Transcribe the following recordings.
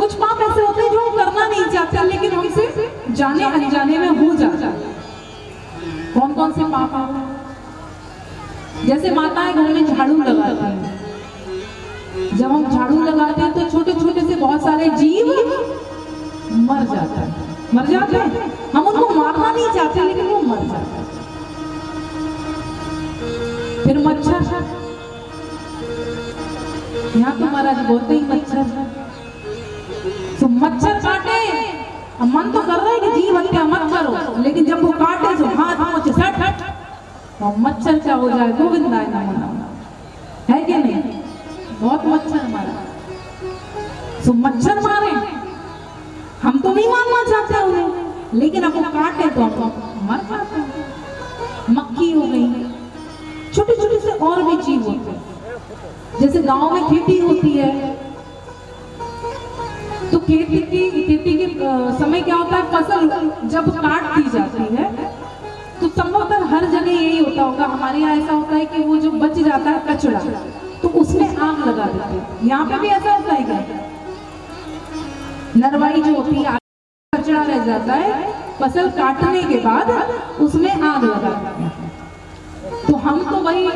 कुछ पाप ऐसे होते हैं जो हम करना नहीं चाहते लेकिन हमसे जाने अनजाने में हो जाता है। कौन कौन से पाप हैं? जैसे माताएं घर में झाड़ू लगाती हैं, जब हम झाड़ू लगाते हैं तो छोटे छोटे से बहुत सारे जीव मर जाते हैं। हम उनको मारना नहीं चाहते लेकिन वो मर जाते हैं। फिर मच्छर, यहाँ तो महाराज बोलते ही मच्छर, तो मच्छर काटे, अब मन तो कर रहा है कि जीव हत्या मत करो, लेकिन जब वो काटे तो हाथ मुझे सट तो मच्छर क्या हो जाए, गोविंदाय नमो नमः, है कि नहीं? बहुत मच्छर मारा, तो मच्छर मारे, हम तो नहीं मारना चाहते उन्हें, लेकिन अब वो काटे तो हम मर जाते हैं। मक्खी हो गई, छोटे छोटे से और भी जीव होते हैं। जैसे गांव में खेती होती है तो खेती के समय क्या होता है, फसल जब काट दी जाती है तो संभवतः हर जगह यही होता होगा, हमारे यहाँ ऐसा होता है कि वो जो बच जाता है कचरा तो उसमें आग लगा देते हैं। यहाँ पे भी ऐसा होता है क्या? नरवाई जो होती है, कचरा रह जाता है, फसल काटने के बाद उसमें आग लगा देते हैं। तो हम तो भाई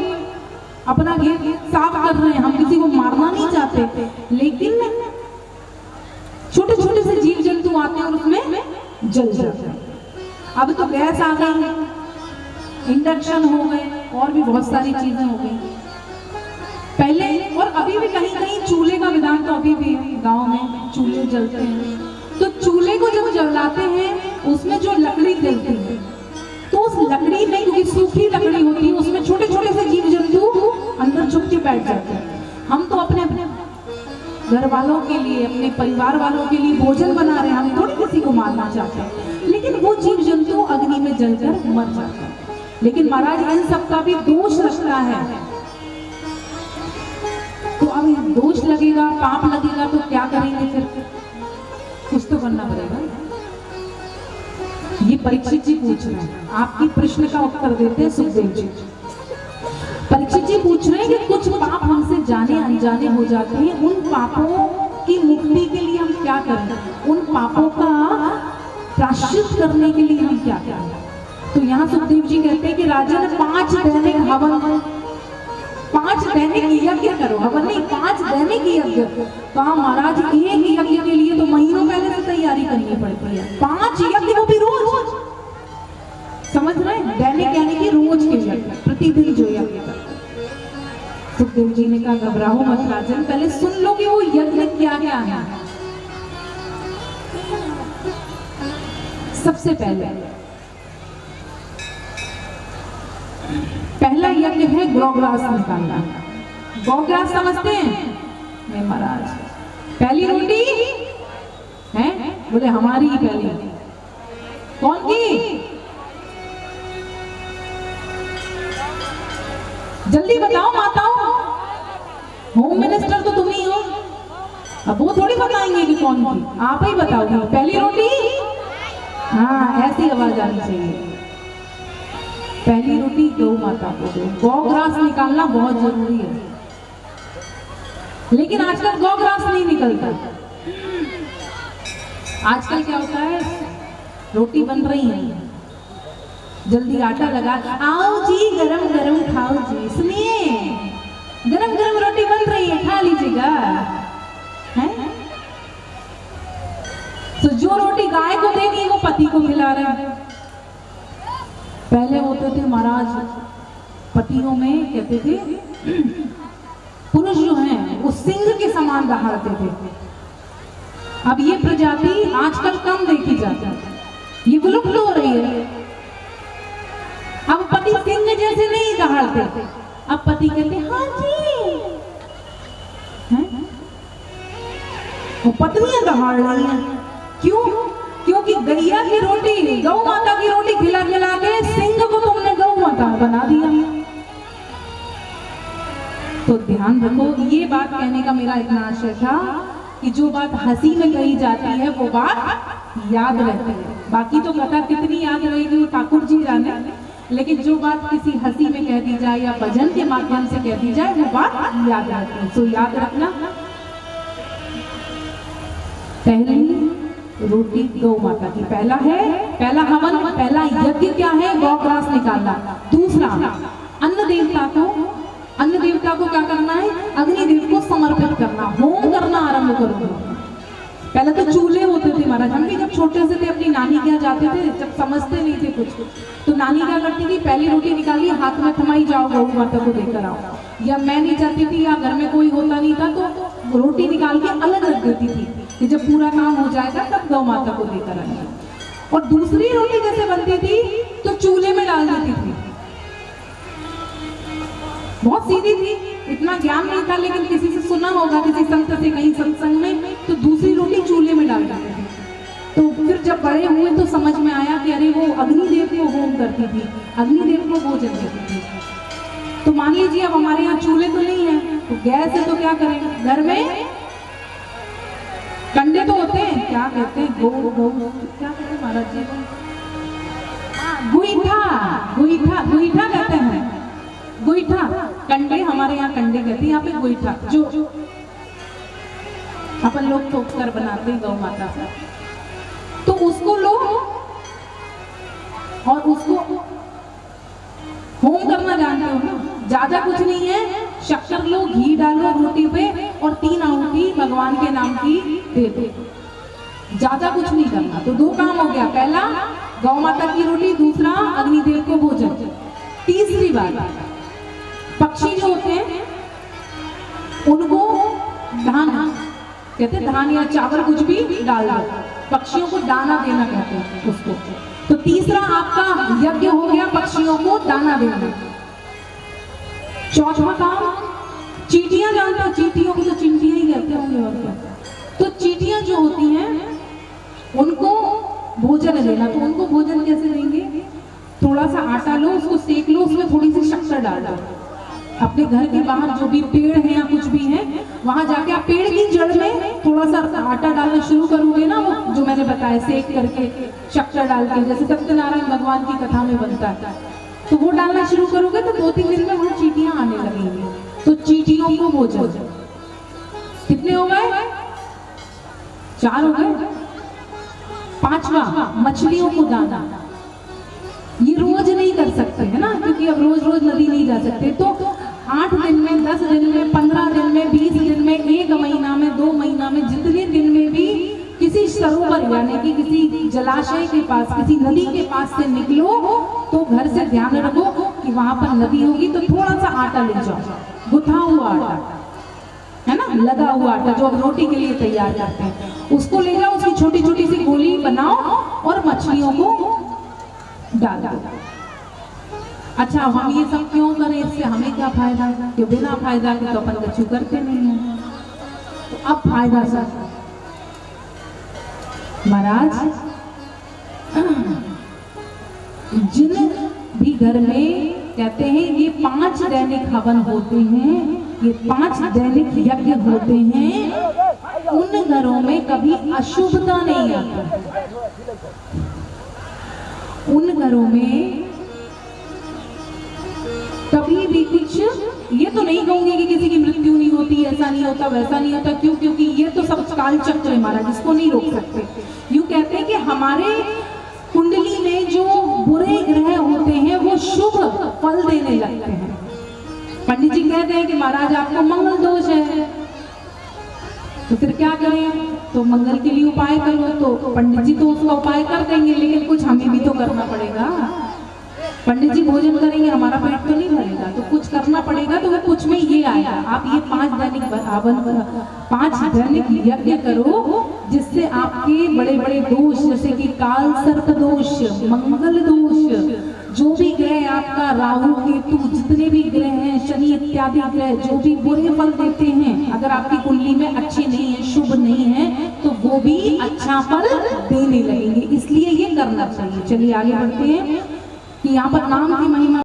अपना खेत साफ कर रहे हैं, हम किसी को मारना नहीं चाहते, लेकिन छोटे छोटे से जीव जंतु आते हैं और उसमें जल जाते हैं। अब तो गैस आ गई, इंडक्शन हो गए, और भी बहुत सारी चीजें हो गई। पहले और अभी भी कहीं कहीं चूल्हे का विधान तो अभी भी है, गांव में चूल्हे जलते हैं। तो चूल्हे को जब जलाते हैं उसमें जो लकड़ी जलती है, तो उस लकड़ी में, क्योंकि सूखी लकड़ी होती है, उसमें छोटे छोटे से जीव जंतु अंदर छुप के बैठ जाते हैं। हम तो अपने घर वालों के लिए, अपने परिवार वालों के लिए भोजन बना रहे हैं, हम थोड़ी किसी को मारना चाहते हैं, लेकिन वो जीव जंतु अग्नि में जलकर मर जाते हैं। लेकिन महाराज इन सबका भी दोष लगता है, तो अब दोष लगेगा, पाप लगेगा, तो क्या करेंगे? फिर कुछ तो करना पड़ेगा। ये परीक्षित जी पूछ रहे हैं, आपकी प्रश्न का उत्तर देते हैं सुखदेव जी। परीक्षित जी पूछ रहे हैं कि कुछ पाप हमसे जाने अनजाने हो जाते हैं, उन पापों की मुक्ति के लिए हम क्या करें, उन पापों का प्रायश्चित करने के लिए हम क्या करें? तो यहाँ सुखदेव जी कहते हैं कि राजन 5 दैनिक हवन, 5 दैनिक यज्ञ करो, हवन नहीं, 5 दैनिक यज्ञ। कहा महाराज एक यज्ञ के लिए तो महीनों पहले से तैयारी करनी पड़ती है, 5 यज्ञ वो भी रोज, समझ रहे हैं? दैनिक यानी कि रोज के यज्ञ, प्रतिदिन जो यज्ञ करते। सुखदेव जी ने कहा घबराओ मत राजन, पहले सुन लो कि वो यज्ञ क्या क्या है। सबसे पहला यज्ञ है गौग्रास निकालना। गौग्रास समझते हैं? नहीं महाराज, पहली रोटी है, बोले हमारी ही पहली। कौन की? जल्दी बताओ माताओं, होम मिनिस्टर तो तुम ही हो, अब वो थोड़ी बताएंगे कि कौन की, आप ही बताओगे। पहली रोटी, हाँ ऐसी आवाज आनी चाहिए। पहली रोटी गौ माता को दो। गौग्रास निकालना बहुत जरूरी है, लेकिन आजकल गौग्रास नहीं निकलता। आजकल क्या होता है, रोटी बन रही है, जल्दी आटा लगा, आओ जी गरम गरम खाओ जी, सुनिए गरम गरम रोटी बन रही है, खा लीजिएगा। हैं? तो जो रोटी गाय को देनी वो पति को खिला रहे हैं। पहले होते थे महाराज, पतियों में कहते थे पुरुष जो हैं वो सिंह के समान दहाड़ते थे। अब ये प्रजाति आजकल कम देखी जाती है, ये विलुप्त हो रही है। अब पति सिंह जैसे नहीं दहाड़ते, अब पति कहते हाँ जी, हैं? वो पत्नियां दहाड़ रही हैं। क्यों? क्योंकि गैया की रोटी, गौ माता की रोटी खिला खिला के सिंह को तुमने गौ माता बना दिया। तो ध्यान रखो, ये बात कहने का मेरा इतना आशय था कि जो बात हंसी में कही जाती है वो बात याद रहती है। बाकी तो कथा कितनी याद रहेगी वो ठाकुर जी जाने, लेकिन जो बात किसी हंसी में कह दी जाए या भजन के माध्यम से कह दी जाए वो बात याद रहती है। सो याद रखना, पहली रोटी गौ माता की, पहला हवन, पहला यज्ञ क्या है, गौ ग्रास निकालना। दूसरा अन्न देवता को क्या करना है, अग्निदेव को समर्पित करना, होम करना आरंभ करो। पहले तो चूल्हे होते थे महाराज, हम भी जब छोटे से थे अपनी नानी के यहाँ जाते थे, जब समझते नहीं थे कुछ, तो नानी क्या करती थी, पहली रोटी निकाली हाथ में थमाई, जाओ गौ माता को देकर आओ। या मैं नहीं चाहती थी या घर में कोई होता नहीं था तो रोटी निकाल के अलग रख देती थी कि जब पूरा काम हो जाएगा तब गौ माता को देकर आएंगे। और दूसरी रोटी जैसे बनती थी तो चूल्हे में डाल देती थी, बहुत सीधी थी, इतना ज्ञान नहीं था, लेकिन किसी से सुना होगा, किसी संत से कहीं सत्संग में, तो दूसरी रोटी चूल्हे में डाल देते थे। तो फिर जब बड़े हुए तो समझ में आया कि अरे वो अग्निदेव को होम करती थी, अग्निदेव को भोजन देती थी। तो मान लीजिए अब हमारे यहाँ चूल्हे तो नहीं है, तो गैस है, तो क्या करें, घर में कंडे तो होते हैं, क्या कहते हैं, क्या कहते हैं महाराज जी, गोईठा कहते हैं, गोईठा, कंडे हमारे यहाँ कंडे कहते हैं, यहाँ पे गोईठा, जो अपन लोग ठोक कर बनाते हैं गौ माता से, तो उसको लो और उसको होम करना जानते हो ना, ज्यादा कुछ नहीं है, शक्कर लो, घी डालो रोटी पे और 3 आहुति भगवान के नाम की दे दो, ज्यादा कुछ नहीं करना। तो 2 काम हो गया, पहला गौ माता की रोटी, दूसरा अग्निदेव को भोजन। तीसरी बात, पक्षी जो होते हैं उनको धान कहते हैं, धान या चावल कुछ भी डाल दो, पक्षियों को दाना देना कहते हैं उसको। तो तीसरा आपका यज्ञ हो गया पक्षियों को दाना देना। चौथा काम, चींटियां जानते हो, चींटियों को तो चिंटियां ही कहते होंगे और क्या, तो चींटियां जो होती हैं उनको भोजन देना। तो उनको भोजन कैसे देंगे, थोड़ा सा आटा लो, उसको सेक लो, उसमें थोड़ी सी शक्कर डाल दो, अपने घर के बाहर जो भी पेड़ है या कुछ भी है वहां जाके आप पेड़ की जड़ में थोड़ा सा आटा डालना शुरू करोगे ना, वो जो मैंने बताया सेक करके शक्कर डाल के, जैसे सत्यनारायण भगवान की कथा में बनता है, तो वो डालना शुरू करोगे तो 2-3 दिन में वो चींटियां आने लगेंगी। तो चींटियों को भोजन, कितने हो गए, 4 हो गए। 5वां, मछलियों को दाना। ये रोज नहीं कर सकते है ना, क्योंकि अब रोज नदी नहीं जा सकते, तो 8 दिन में, 10 दिन में, 15 दिन में, 20 दिन में, 1 महीना में, 2 महीना में, जितने दिन में भी किसी सरोवर यानी कि किसी जलाशय के पास, किसी नदी के पास से निकलो तो घर से ध्यान रखो कि वहां पर नदी होगी, तो थोड़ा सा आटा ले जाओ, गुथा हुआ आटा है ना, लगा हुआ आटा जो अब रोटी के लिए तैयार करते हैं, उसको ले जाओ, उसकी छोटी छोटी सी गोली बनाओ और मछलियों को डाल दो। अच्छा, हम ये सब क्यों करें, इससे हमें क्या फायदा, कि बिना फायदा के तो अपन कछु करते नहीं है। तो अब फायदा सर महाराज, जिन भी घर में कहते हैं ये 5 दैनिक हवन होते हैं, ये 5 दैनिक यज्ञ होते हैं, उन घरों में कभी अशुभता नहीं आती। उन घरों में कभी भी कुछ, ये तो नहीं कहूंगे कि किसी की मृत्यु नहीं होती, ऐसा नहीं होता, वैसा नहीं होता, क्यों, क्योंकि ये तो सब काल चक्र है हमारा, जिसको नहीं रोक सकते। यूं कहते हैं कि हमारे कुंडली में जो बुरे ग्रह होते हैं वो शुभ फल देने लगते हैं। पंडित जी कहते हैं कि महाराज आपको मंगल दोष है, तो फिर क्या करें, तो मंगल के लिए उपाय करो, तो पंडित जी तो उसका उपाय कर देंगे, लेकिन कुछ हमें भी तो करना पड़ेगा। पंडित जी भोजन करेंगे, हमारा पेट तो नहीं भरेगा, तो कुछ करना पड़ेगा। तो वो कुछ में ये आया, आप ये 5 दैनिक हवन, 5 दैनिक यज्ञ करो, जिससे आपके बड़े बड़े दोष, जैसे कि काल सर्प दोष, मंगल दोष, जो भी ग्रह आपका, राहु केतु, जितने भी ग्रह हैं, शनि इत्यादि ग्रह जो भी बुरे फल देते हैं, अगर आपकी कुंडली में अच्छे नहीं है, शुभ नहीं है, तो वो भी अच्छा फल देने लगेंगे। इसलिए ये करना चाहिए। चलिए आगे बढ़ते हैं कि यहाँ पर नाम की महिमा